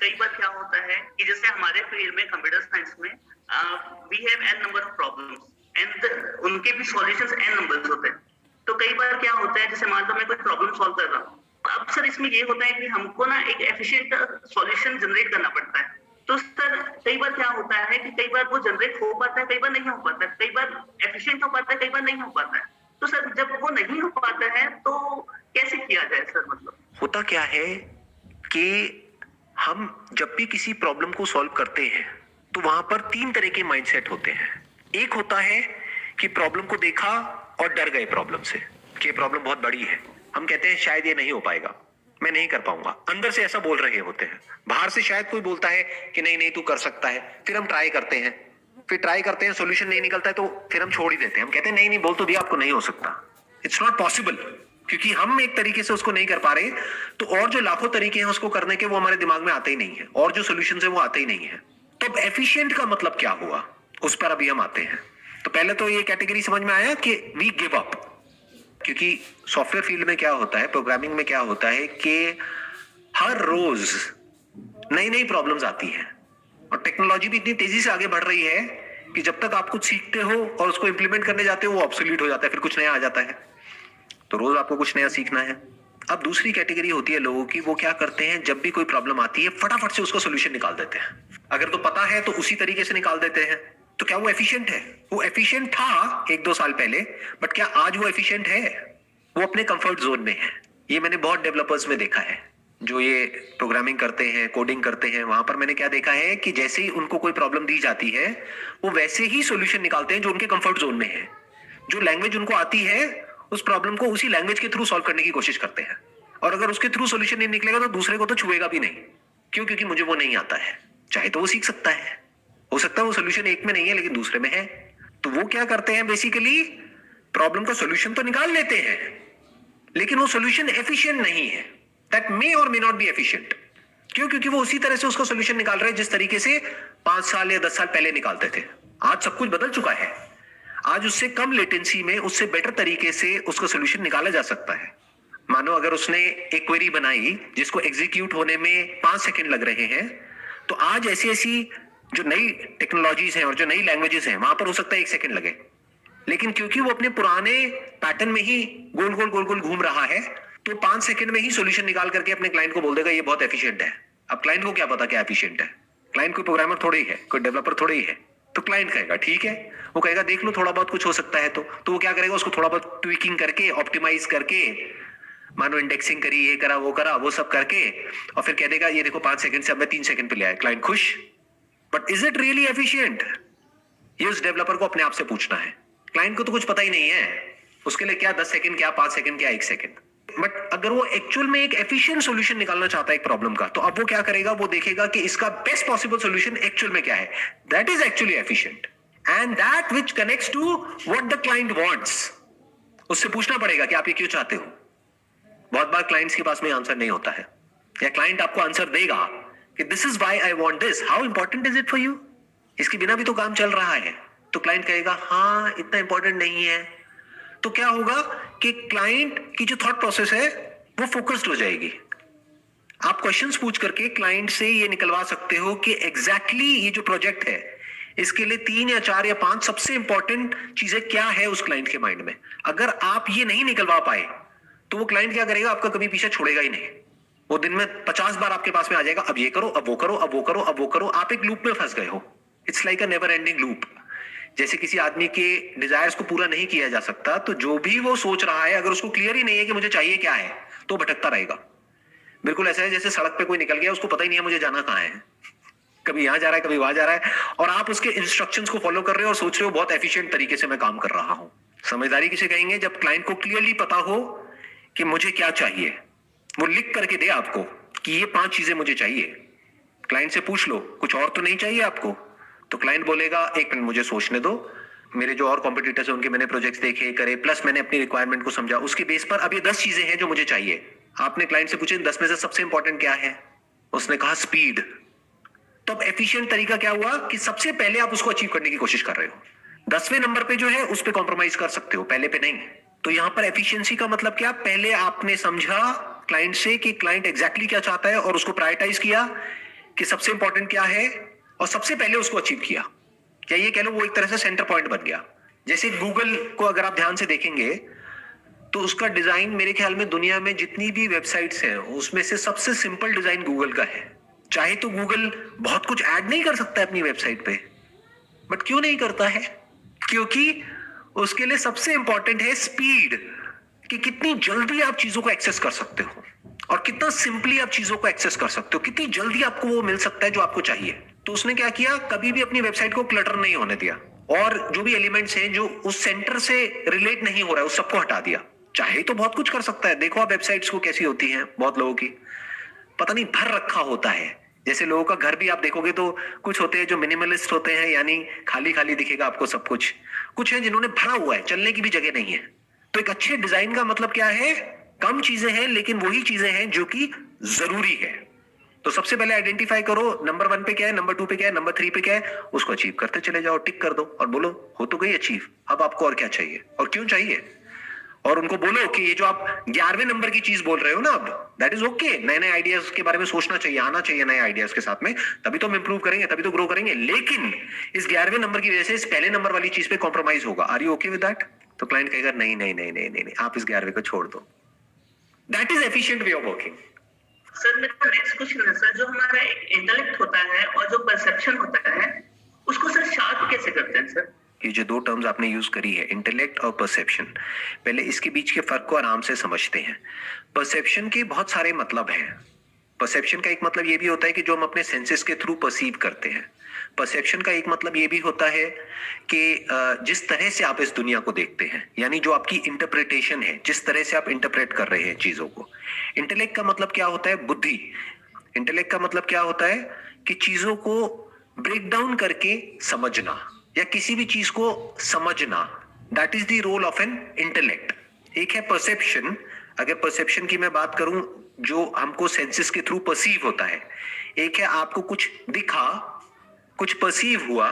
कई बार क्या होता है कि जैसे हमारे फील्ड में कंप्यूटर साइंस में we have an number of problems and उनके भी सॉल्यूशंस एन नंबर्स होते हैं। तो कई बार क्या होता है, जैसे मान लो मैं कोई प्रॉब्लम सॉल्व कर रहा हूँ, अब सर इसमें ये होता है कि हमको ना एक एफिशिएंट सॉल्यूशन जनरेट करना पड़ता है। तो सर कई बार क्या होता है कि कई बार वो जनरेट हो पाता है, कई बार नहीं हो पाता है, कई बार एफिशिएंट हो पाता है, कई बार नहीं हो पाता है। तो सर जब वो नहीं हो पाता है तो कैसे किया जाए सर? मतलब होता क्या है कि हम जब भी किसी प्रॉब्लम को सॉल्व करते हैं तो वहां पर तीन तरह के माइंडसेट होते हैं। एक होता है कि प्रॉब्लम को देखा और डर गए प्रॉब्लम से कि ये प्रॉब्लम बहुत बड़ी है, हम कहते हैं शायद ये नहीं हो पाएगा, मैं नहीं कर पाऊंगा। अंदर से ऐसा बोल रहे होते हैं, बाहर से शायद कोई बोलता है कि नहीं नहीं तू कर सकता है, फिर हम ट्राई करते हैं, सोल्यूशन नहीं निकलता है तो फिर हम छोड़ ही देते हैं। हम कहते हैं नहीं नहीं बोल तो दिया आपको, नहीं हो सकता, इट्स नॉट पॉसिबल। क्योंकि हम एक तरीके से उसको नहीं कर पा रहे तो और जो लाखों तरीके हैं उसको करने के वो हमारे दिमाग में आते ही नहीं है, और जो सोल्यूशन है वो आते ही नहीं है। तो अब एफिशिएंट का मतलब क्या हुआ, उस पर अभी हम आते हैं। तो पहले तो ये कैटेगरी समझ में आया कि वी गिव अप। क्योंकि सॉफ्टवेयर फील्ड में क्या होता है, प्रोग्रामिंग में क्या होता है कि हर रोज नई नई प्रॉब्लम्स आती हैं और टेक्नोलॉजी भी इतनी तेजी से आगे बढ़ रही है कि जब तक आप कुछ सीखते हो और उसको इंप्लीमेंट करने जाते हो वो ऑब्सोलीट हो जाता है, फिर कुछ नया आ जाता है। तो रोज आपको कुछ नया सीखना है। अब दूसरी कैटेगरी होती है लोगों की, वो क्या करते हैं जब भी कोई प्रॉब्लम आती है फटाफट से उसका सोल्यूशन निकाल देते हैं। अगर तो पता है तो उसी तरीके से निकाल देते हैं। तो क्या वो एफिशिएंट है? वो एफिशिएंट था एक दो साल पहले, बट क्या आज वो एफिशिएंट है? वो अपने कंफर्ट जोन में है। ये मैंने बहुत डेवलपर्स में देखा है जो ये प्रोग्रामिंग करते हैं, कोडिंग करते हैं। वहां पर मैंने क्या देखा है कि जैसे ही उनको कोई प्रॉब्लम दी जाती है वो वैसे ही सोल्यूशन निकालते हैं जो उनके कंफर्ट जोन में है। जो लैंग्वेज उनको आती है उस प्रॉब्लम को उसी लैंग्वेज के थ्रू सॉल्व करने की कोशिश करते हैं। और अगर उसके थ्रू सॉल्यूशन नहीं निकलेगा तो दूसरे को तो छुएगा भी नहीं। क्यों? क्योंकि मुझे वो नहीं आता है। चाहे तो वो सीख सकता है, हो सकता है वो सोल्यूशन एक में नहीं है लेकिन दूसरे में है। तो वो क्या करते हैं, बेसिकली प्रॉब्लम का सोल्यूशन तो निकाल लेते हैं लेकिन वो सोल्यूशन एफिशिएंट नहीं है। दैट मे और मे नॉट बी एफिशिएंट। क्यों? क्योंकि वो उसी तरह से उसका सोल्यूशन निकाल रहे हैं जिस तरीके से 5 साल या 10 साल पहले निकालते थे। आज सब कुछ बदल चुका है। आज उससे कम लेटेंसी में उससे बेटर तरीके से उसका सोल्यूशन निकाला जा सकता है। मानो अगर उसने एक क्वेरी बनाई जिसको एग्जीक्यूट होने में 5 सेकंड लग रहे हैं, तो आज ऐसी ऐसी जो नई टेक्नोलॉजीज हैं और जो नई लैंग्वेजेस हैं वहां पर हो सकता है 1 सेकंड लगे। लेकिन क्योंकि वो अपने पुराने पैटर्न में ही गोल गोल गोल गोल घूम रहा है तो 5 सेकंड में ही सोल्यूशन निकाल करके अपने क्लाइंट को बोल देगा ये बहुत एफिशिएंट है। अब क्लाइंट को क्या पता क्या एफिशिएंट है? क्लाइंट कोई प्रोग्रामर थोड़ी ही है, कोई डेवलपर थोड़ी ही है। तो क्लाइंट कहेगा ठीक है, वो कहेगा देख लो थोड़ा बहुत कुछ हो सकता है। तो वो क्या करेगा, उसको थोड़ा बहुत ट्विकिंग करके, ऑप्टिमाइज करके, मानो इंडेक्सिंग करी, ये करा वो करा, वो सब करके और फिर कह देगा ये देखो 5 सेकंड से अब मैं 3 सेकंड पे ले आया। क्लाइंट खुश। But is it really efficient? ये उस डेवलपर को अपने आप से पूछना है। क्लाइंट को तो कुछ पता ही नहीं है, उसके लिए क्या 10 सेकंड, क्या 5 सेकंड, क्या 1 सेकंड। बट अगर वो एक्चुअल में एक एफिशिएंट सॉल्यूशन निकालना चाहता है एक प्रॉब्लम का, तो अब वो क्या करेगा, वो देखेगा कि इसका बेस्ट पॉसिबल सॉल्यूशन एक्चुअल में क्या है। That is actually efficient and that which connects to what the client wants. उससे पूछना पड़ेगा कि आप ये क्यों चाहते हो। बहुत बार क्लाइंट्स के पास में आंसर नहीं होता है, या क्लाइंट आपको आंसर देगा कि this is why I want this, how important is it for you. इसके बिना भी तो काम चल रहा है। तो क्लाइंट कहेगा हाँ इतना इंपॉर्टेंट नहीं है। तो क्या होगा कि क्लाइंट की जो थॉट प्रोसेस है वो फोकस्ड हो जाएगी। आप क्वेश्चंस पूछ करके क्लाइंट से ये निकलवा सकते हो कि एग्जैक्टली ये जो प्रोजेक्ट है इसके लिए 3 या 4 या 5 सबसे इंपॉर्टेंट चीजें क्या है उस क्लाइंट के माइंड में। अगर आप ये नहीं निकलवा पाए तो वो क्लाइंट क्या करेगा, आपका कभी पीछे छोड़ेगा ही नहीं। वो दिन में 50 बार आपके पास में आ जाएगा, अब ये करो, अब वो करो, अब वो करो, अब वो करो। आप एक लूप में फंस गए हो। It's like a never ending loop. जैसे किसी आदमी के डिजायर्स को पूरा नहीं किया जा सकता, तो जो भी वो सोच रहा है अगर उसको क्लियर ही नहीं है कि मुझे चाहिए क्या है तो भटकता रहेगा। बिल्कुल ऐसा है जैसे सड़क पे कोई निकल गया, उसको पता ही नहीं है मुझे जाना कहाँ है। कभी यहां जा रहा है, कभी वहां जा रहा है, और आप उसके इंस्ट्रक्शंस को फॉलो कर रहे हो और सोच रहे हो बहुत एफिशिएंट तरीके से मैं काम कर रहा हूं। समझदारी किसे कहेंगे? जब क्लाइंट को क्लियरली पता हो कि मुझे क्या चाहिए, वो लिख करके दे आपको कि ये 5 चीजें मुझे चाहिए। क्लाइंट से पूछ लो कुछ और तो नहीं चाहिए आपको, तो क्लाइंट बोलेगा एक मिनट मुझे सोचने दो, मेरे जो और कॉम्पिटिटर्स हैं उनके मैंने प्रोजेक्ट्स देखे करे, प्लस मैंने अपनी रिक्वायरमेंट को समझा, उसके बेस पर अब ये 10 चीजें हैं जो मुझे चाहिए। आपने क्लाइंट से पूछे 10 में से सबसे इंपॉर्टेंट क्या है, उसने कहा स्पीड। तो अब एफिशिएंट तरीका क्या हुआ कि सबसे पहले आप उसको अचीव करने की कोशिश कर रहे हो। 10वें नंबर पे जो है उस पे कॉम्प्रोमाइज कर सकते हो, पहले पे नहीं। तो यहां पर एफिशिएंसी का मतलब क्या, पहले आपने समझा क्लाइंट से कि क्लाइंट एग्जैक्टली क्या चाहता है और उसको प्रायोरिटाइज किया कि सबसे इंपॉर्टेंट क्या है और सबसे पहले उसको अचीव किया, या ये कह लो वो एक तरह से सेंटर पॉइंट बन गया। जैसे गूगल को अगर आप ध्यान से देखेंगे तो उसका डिजाइन मेरे ख्याल में दुनिया में जितनी भी वेबसाइट्स हैं उसमें से सबसे सिंपल डिजाइन गूगल का है। चाहे तो गूगल बहुत कुछ ऐड नहीं कर सकता है अपनी वेबसाइट पे, बट क्यों नहीं करता है? क्योंकि उसके लिए सबसे इंपॉर्टेंट है स्पीड, कि कितनी जल्दी आप चीजों को एक्सेस कर सकते हो और कितना सिंपली आप चीजों को एक्सेस कर सकते हो, कितनी जल्दी आपको वो मिल सकता है जो आपको चाहिए। तो उसने क्या किया, कभी भी अपनी वेबसाइट को क्लटर नहीं होने दिया और जो भी एलिमेंट्स हैं जो उस सेंटर से रिलेट नहीं हो रहा है उस सबको हटा दिया। चाहे तो बहुत कुछ कर सकता है, देखो आप वेबसाइट्स को कैसी होती हैं, बहुत लोगों की पता नहीं भर रखा होता है। जैसे लोगों का घर भी आप देखोगे तो कुछ होते हैं जो मिनिमलिस्ट होते हैं, यानी खाली खाली दिखेगा आपको सब कुछ। कुछ है जिन्होंने भरा हुआ है, चलने की भी जगह नहीं है। तो एक अच्छे डिजाइन का मतलब क्या है, कम चीजें हैं लेकिन वही चीजें हैं जो कि जरूरी है। तो सबसे पहले आइडेंटिफाई करो नंबर 1 पे क्या है, नंबर 2 पे क्या है, नंबर 3 पे क्या है, उसको अचीव करते चले जाओ, टिक कर दो और बोलो हो तो गई अचीव, अब आपको और क्या चाहिए और क्यों चाहिए। और उनको बोलो कि ये जो आप 11वें नंबर की चीज बोल रहे हो ना, अब दैट इज ओके, नए नए आइडियाज के बारे में सोचना चाहिए, आना चाहिए नए आइडियाज के साथ में, तभी तो हम इंप्रूव करेंगे, तभी तो ग्रो करेंगे। लेकिन इस 11वें नंबर की वजह से इस पहले नंबर वाली चीज पे कॉम्प्रोमाइज होगा। Are you okay with that? तो क्लाइंट कहेगा नहीं नहीं नहीं नहीं नहीं, आप इस 11वें को छोड़ दो। That is efficient way of working. Sir मेरा नेक्स्ट क्वेश्चन है सर, जो हमारा इंटेलेक्ट होता है और जो परसेप्शन होता है उसको सर शार्प कैसे करते हैं सर? ये जो 2 टर्म्स आपने यूज करी है, इंटेलेक्ट और परसेप्शन, पहले इसके बीच के फर्क को आराम से समझते हैं। परसेप्शन के बहुत सारे मतलब हैं। परसेप्शन का एक मतलब ये भी होता है कि जो हम अपने सेंसेस के थ्रू परसीव करते हैं। परसेप्शन का एक मतलब ये भी होता है कि जिस तरह से आप इस दुनिया को देखते हैं, यानी जो आपकी इंटरप्रिटेशन है, जिस तरह से आप इंटरप्रेट कर रहे हैं चीजों को। इंटेलेक्ट का मतलब क्या होता है, बुद्धि। इंटेलेक्ट का मतलब क्या होता है कि चीजों को ब्रेक डाउन करके समझना या किसी भी चीज को समझना, that is the role of an intellect. एक है परसेप्शन। अगर परसेप्शन की मैं बात करूं, जो हमको सेंसेस के थ्रू परसीव होता है। एक है आपको कुछ दिखा, कुछ परसीव हुआ।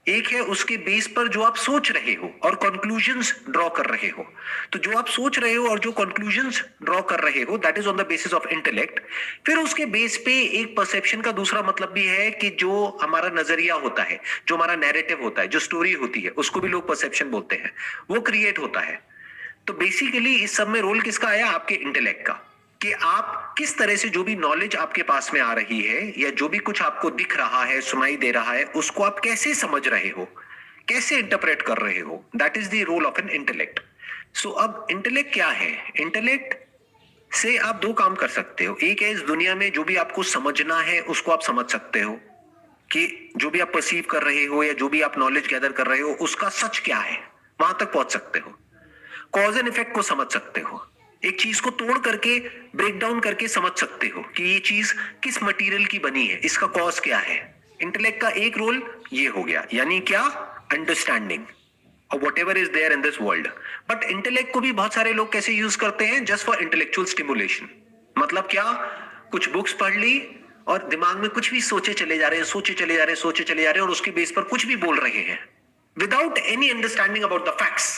एक है उसके बेस पर जो आप सोच रहे हो और कंक्लूजन्स ड्रॉ कर रहे हो। तो जो आप सोच रहे हो और जो कंक्लूजन्स ड्रॉ कर रहे हो, that is on the basis of intellect. फिर उसके बेस पे एक परसेप्शन का दूसरा मतलब भी है कि जो हमारा नजरिया होता है, जो हमारा नैरेटिव होता है, जो स्टोरी होती है, उसको भी लोग परसेप्शन बोलते हैं, वो क्रिएट होता है। तो बेसिकली इस सब में रोल किसका आया, आपके इंटेलेक्ट का, कि आप किस तरह से जो भी नॉलेज आपके पास में आ रही है या जो भी कुछ आपको दिख रहा है, सुनाई दे रहा है, उसको आप कैसे समझ रहे हो, कैसे इंटरप्रेट कर रहे हो। That is the role of an intellect. So अब इंटेलेक्ट क्या है? इंटेलेक्ट से आप 2 काम कर सकते हो। एक है इस दुनिया में जो भी आपको समझना है उसको आप समझ सकते हो, कि जो भी आप परसीव कर रहे हो या जो भी आप नॉलेज गैदर कर रहे हो उसका सच क्या है, वहां तक पहुंच सकते हो। कॉज एंड इफेक्ट को समझ सकते हो, एक चीज को तोड़ करके ब्रेक डाउन करके समझ सकते हो कि ये चीज किस मटेरियल की बनी है, इसका कॉज क्या है। इंटेलेक्ट का एक रोल ये हो गया, यानी क्या, अंडरस्टैंडिंग और whatever is there in this world. But intellect को भी बहुत सारे लोग कैसे यूज करते हैं, जस्ट फॉर इंटेलेक्चुअल स्टिमुलेशन। मतलब क्या, कुछ बुक्स पढ़ ली और दिमाग में कुछ भी सोचे चले जा रहे हैं, सोचे चले जा रहे हैं, सोचे चले जा रहे हैं और उसके बेस पर कुछ भी बोल रहे हैं without any understanding about the facts.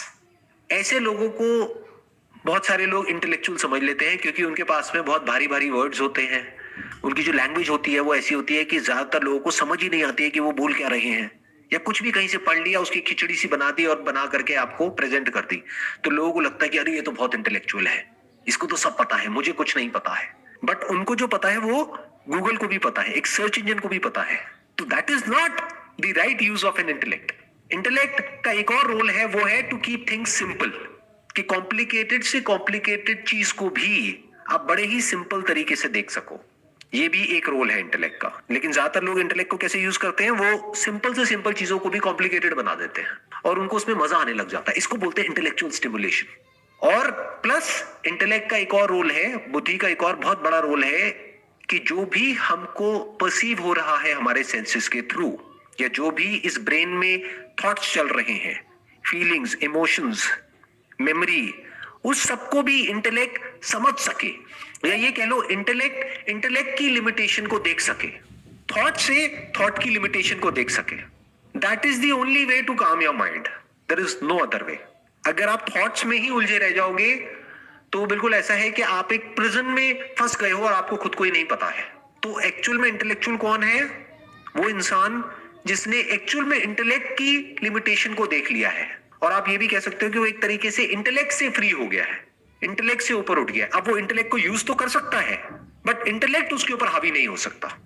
ऐसे लोगों को बहुत सारे लोग इंटेलेक्चुअल समझ लेते हैं, क्योंकि उनके पास में बहुत भारी भारी वर्ड्स होते हैं। उनकी जो लैंग्वेज होती है वो ऐसी होती है कि ज्यादातर लोगों को समझ ही नहीं आती है कि वो बोल क्या रहे हैं, या कुछ भी कहीं से पढ़ लिया, उसकी खिचड़ी सी बना दी और बना करके आपको प्रेजेंट कर दी। तो लोगों को लगता है कि अरे ये तो बहुत इंटेलेक्चुअल है, इसको तो सब पता है, मुझे कुछ नहीं पता है। बट उनको जो पता है वो गूगल को भी पता है, एक सर्च इंजन को भी पता है। तो that is not the right use of an intellect. Intellect का एक और रोल है, वो है टू कीप थिंग्स सिंपल, कि कॉम्प्लिकेटेड से कॉम्प्लिकेटेड चीज को भी आप बड़े ही सिंपल तरीके से देख सको। ये भी एक रोल है इंटेलेक्ट का। लेकिन ज्यादातर लोग इंटेलेक्ट को कैसे यूज करते हैं, वो सिंपल से सिंपल चीजों को भी कॉम्प्लिकेटेड बना देते हैं और उनको उसमें मजा आने लग जाता है। इसको बोलते हैं इंटेलेक्चुअल स्टिमुलेशन। और प्लस इंटेलेक्ट का एक और रोल है, बुद्धि का एक और बहुत बड़ा रोल है, कि जो भी हमको परसीव हो रहा है हमारे सेंसेस के थ्रू, या जो भी इस ब्रेन में थॉट्स चल रहे हैं, फीलिंग्स, इमोशंस, मेमोरी, उस सबको भी इंटेलेक्ट समझ सके, या ये कह लो इंटेलेक्ट की लिमिटेशन को देख सके, थॉट से थॉट की लिमिटेशन को देख सके। That is the only way to calm your mind, there is no other way. अगर आप थॉट्स में ही उलझे रह जाओगे तो बिल्कुल ऐसा है कि आप एक प्रिजन में फंस गए हो और आपको खुद को ही नहीं पता है। तो एक्चुअल में इंटेलेक्चुअल कौन है? वो इंसान जिसने एक्चुअल में इंटेलेक्ट की लिमिटेशन को देख लिया है, और आप ये भी कह सकते हो कि वो एक तरीके से इंटेलेक्ट से फ्री हो गया है, इंटेलेक्ट से ऊपर उठ गया। अब वो इंटेलेक्ट को यूज तो कर सकता है, बट इंटेलेक्ट उसके ऊपर हावी नहीं हो सकता।